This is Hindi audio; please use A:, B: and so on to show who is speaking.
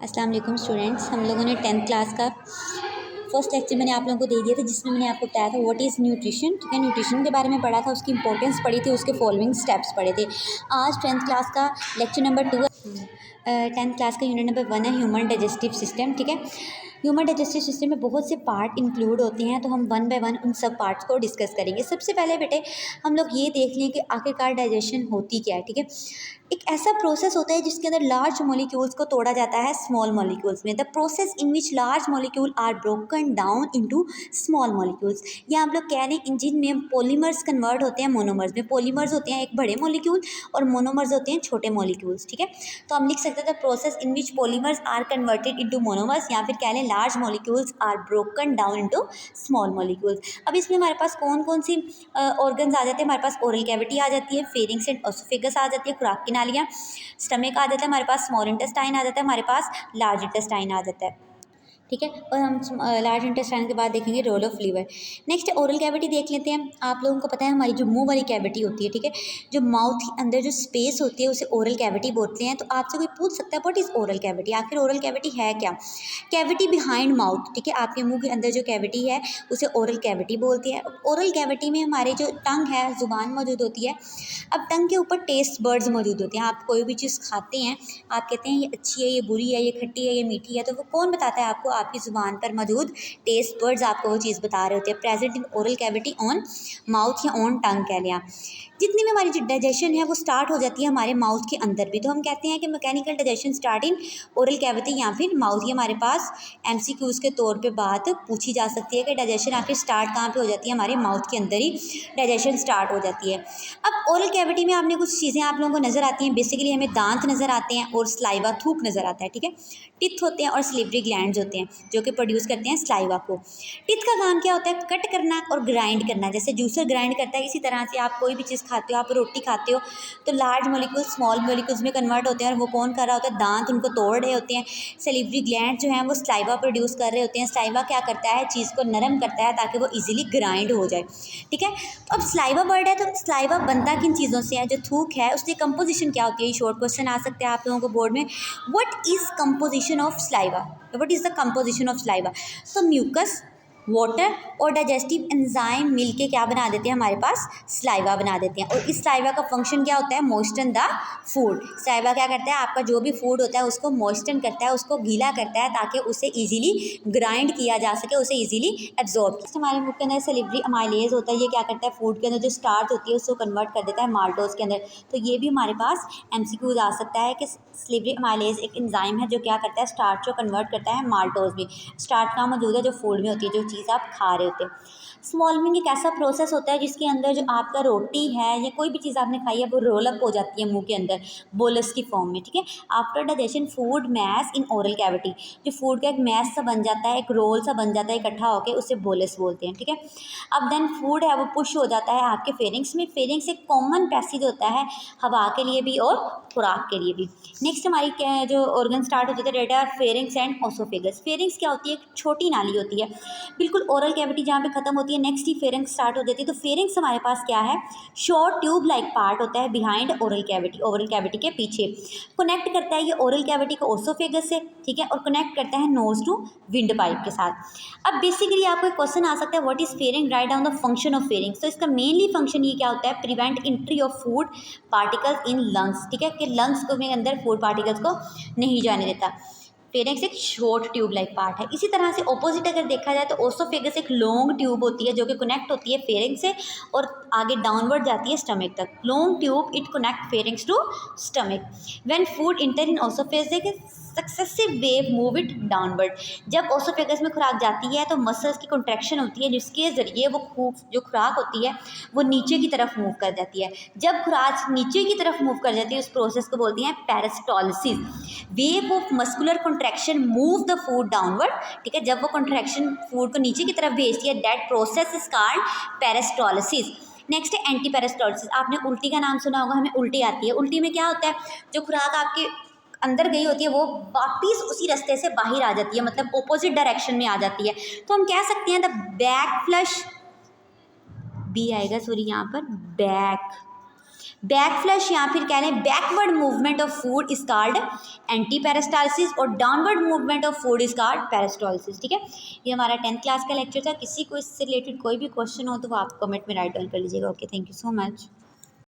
A: अस्सलाम वालेकुम स्टूडेंट्स। हम लोगों ने 10th क्लास का फर्स्ट लेक्चर मैंने आप लोगों को दे दिया था, जिसमें मैंने आपको बताया था व्हाट इज़ न्यूट्रिशन। ठीक है, न्यूट्रिशन के बारे में पढ़ा था, उसकी इंपॉर्टेंस पढ़ी थी, उसके फॉलोइंग स्टेप्स पढ़े थे। आज 10th क्लास का लेक्चर नंबर 2 10th क्लास का यूनिट नंबर 1 है ह्यूमन डाइजेस्टिव सिस्टम। ठीक है, ह्यूमन डाइजेस्टिव सिस्टम में बहुत से पार्ट इंक्लूड होते हैं, तो हम वन बाय वन उन सब पार्ट्स को डिस्कस करेंगे। सबसे पहले बेटे हम लोग ये देख लें कि आखिरकार डाइजेशन होती क्या है। ठीक है, एक ऐसा प्रोसेस होता है जिसके अंदर लार्ज मॉलिक्यूल्स को तोड़ा जाता है स्मॉल मॉलिक्यूल्स में। The process in which large molecule are broken down into small molecules. या हम लोग कह रहे हैं इंजन में पॉलीमर्स कन्वर्ट होते हैं मोनोमर्स में। पॉलीमर्स होते हैं एक बड़े मॉलिक्यूल और मोनोमर्स होते हैं छोटे मॉलिक्यूल्स। ठीक है, तो हम लिख सकते हैं the process in which polymers are converted into monomers, या फिर कह लें large molecules are broken down into small molecules. अब इसमें हमारे पास कौन कौन सी ऑर्गन्स आ जाते हैं। हमारे पास ओरल कैविटी आ जाती है, फेरिंग्स एंड ओसोफेगस आ जाती है, खुराक की नालियाँ, स्टमक आ जाता है, हमारे पास स्मॉल इंटेस्टाइन आ जाता है, हमारे पास लार्ज इंटेस्टाइन आ जाता है। ठीक है, और हम लार्ज इंटेस्टाइन के बाद देखेंगे role of liver. Next oral cavity देख लेते हैं। आप लोगों को पता है हमारी जो मुंह वाली कैविटी होती है, ठीक है, जो माउथ के अंदर जो स्पेस होती है उसे ओरल कैविटी बोलते हैं। तो आपसे कोई पूछ सकता है व्हाट इज़ ओरल कैविटी, आखिर ओरल कैविटी है क्या। कैविटी बिहाइंड माउथ, ठीक है, आपके मुंह के अंदर जो कैविटी है उसे ओरल कैविटी बोलती है। ओरल कैविटी में हमारे जो टंग है, जुबान मौजूद होती है। अब टंग के ऊपर टेस्ट बर्ड्स मौजूद होते हैं। आप कोई भी चीज़ खाते हैं, आप कहते हैं ये अच्छी है, ये बुरी है, ये खट्टी है, ये मीठी है, तो वो कौन बताता है आपको, आपकी ज़ुबान पर मौजूद टेस्ट बर्ड्स आपको वो चीज़ बता रहे होते हैं। Present in oral cavity on mouth या ऑन टंग कह लिया। जितनी भी हमारी जो डाइजेशन है वो स्टार्ट हो जाती है हमारे माउथ के अंदर भी। तो हम कहते हैं कि mechanical digestion start in oral cavity या फिर माउथ। ये हमारे पास एमसीक्यूज़ के तौर पे बात पूछी जा सकती है कि डाइजेशन आखिर स्टार्ट कहाँ पे हो जाती है, हमारे माउथ के अंदर ही डाइजेशन स्टार्ट हो जाती है। अब ओरल कैविटी में आपने कुछ चीज़ें आप लोगों को नज़र आती हैं। बेसिकली हमें दांत नज़र आते हैं और स्लाइवा, थूक नज़र आता है। ठीक है, टिथ होते हैं और स्लिवरी ग्लैंड्स होते हैं जो कि प्रोड्यूस करते हैं स्लाइवा को। टिथ का काम क्या होता है, कट करना और ग्राइंड करना। जैसे जूसर ग्राइंड करता है, इसी तरह से आप कोई भी चीज़ खाते हो, आप रोटी खाते हो तो लार्ज मॉलिक्यूल्स स्मॉल मॉलिक्यूल्स में कन्वर्ट होते हैं, और वो कौन कर रहा होता है, दांत उनको तोड़ रहे होते हैं। सेलिवरी ग्लैंड जो हैं वो स्लाइवा प्रोड्यूस कर रहे होते हैं। स्लाइवा क्या करता है, चीज़ को नरम करता है ताकि वो इजीली ग्राइंड हो जाए। ठीक है, तो अब स्लाइवा वर्ड है, तो स्लाइवा बनता किन चीज़ों से है, जो थूक है उसकी कंपोजिशन क्या होती है। ये शॉर्ट क्वेश्चन आ सकते हैं आप लोगों को बोर्ड में। What is composition of saliva, what is the composition of saliva. तो म्यूकस, वाटर और डाइजेस्टिव एंजाइम मिलके क्या बना देते हैं, हमारे पास स्लाइवा बना देते हैं। और इस स्लाइवा का फंक्शन क्या होता है, मॉइस्चन द फूड। स्लाइवा क्या करता है, आपका जो भी फूड होता है उसको मॉइस्चन करता है, उसको गीला करता है ताकि उसे इजीली ग्राइंड किया जा सके, उसे इजीली एब्जॉर्ब। हमारे मुंह के अंदर सेलिवरी अमाइलेज होता है, ये क्या करता है, फूड के अंदर जो स्टार्च होती है उसको कन्वर्ट कर देता है माल्टोज के अंदर। तो ये भी हमारे पास एमसीक्यूज आ सकता है कि सेलिवरी अमाइलेज एक एंजाइम है जो क्या करता है, स्टार्च को कन्वर्ट करता है माल्टोज में। स्टार्च कहाँ मौजूद है, जो फूड में होती है, जो चीज़ आप खा रहे होते हैं। स्मॉलमिंग एक ऐसा प्रोसेस होता है जिसके अंदर जो आपका रोटी है या कोई भी चीज़ आपने खाई है वो रोल अप हो जाती है मुंह के अंदर बोलस की फॉर्म में। ठीक है, after digestion food mass in oral cavity, जो फूड का एक मैस सा बन जाता है, एक रोल सा बन जाता है इकट्ठा होकर, उसे बोलस बोलते हैं। ठीक है, अब देन फूड है वो पुश हो जाता है आपके फेरिंग्स में। फेरिंग्स एक कॉमन पैसेज होता है हवा के लिए भी और खुराक के लिए भी। नेक्स्ट हमारी जो ऑर्गन स्टार्ट होते थे that are pharynx and oesophagus. Pharynx क्या होती है, एक छोटी नाली होती है बिल्कुल ओरल कैविटी जहाँ पे खत्म होती है, नेक्स्ट ही फेरिंग्स स्टार्ट हो जाती है। तो फेरिंग्स हमारे पास क्या है, शॉर्ट ट्यूब लाइक पार्ट होता है behind oral cavity, oral cavity के पीछे कनेक्ट करता है ये ओरल कैविटी को ओसोफेगस से। ठीक है, और कनेक्ट करता है नोज टू विंड पाइप के साथ। अब बेसिकली आपको एक क्वेश्चन आ सकता है what is pharynx, write down the function of pharynx. तो इसका मेनली फंक्शन ये क्या होता है, prevent entry of food particles in lungs. ठीक है, कि लंग्स को में अंदर फूड पार्टिकल्स को नहीं जाने देता। फेरिंग्स एक शॉर्ट ट्यूब लाइक पार्ट है। इसी तरह से ऑपोजिट अगर देखा जाए तो ओसोफेगस एक लॉन्ग ट्यूब होती है जो कि कनेक्ट होती है फेरिंग्स से और आगे डाउनवर्ड जाती है स्टमक तक। Long tube it connect pharynx to stomach. When food enter in oesophagus successive wave move it downward. जब ओसोफेगस में खुराक जाती है तो मसल्स की कॉन्ट्रैक्शन होती है जिसके ज़रिए वो जो खुराक होती है वो नीचे की तरफ मूव कर जाती है। जब खुराक नीचे की तरफ मूव कर जाती है उस प्रोसेस को बोलती हैं peristalsis. Wave of muscular contraction move the food downward. ठीक है, जब वो कॉन्ट्रैक्शन फूड को नीचे की तरफ भेजती है that process is called peristalsis. Next है एंटी पेरिस्टॉलिसिस। आपने उल्टी का नाम सुना होगा, हमें उल्टी आती है। उल्टी में क्या होता है, जो खुराक आपके अंदर गई होती है वो वापिस उसी रास्ते से बाहर आ जाती है, मतलब ऑपोजिट डायरेक्शन में आ जाती है। तो हम कह सकते हैं द बैक फ्लश, बी आएगा सॉरी यहाँ पर, बैक बैकफ्लश या फिर कह लें backward movement of food is called anti peristalsis और downward movement of food is called peristalsis. ठीक है, ये हमारा 10th क्लास का लेक्चर था। किसी को इससे रिलेटेड कोई भी क्वेश्चन हो तो वो आप कमेंट में राइट डाउन कर लीजिएगा। Okay, thank you so much.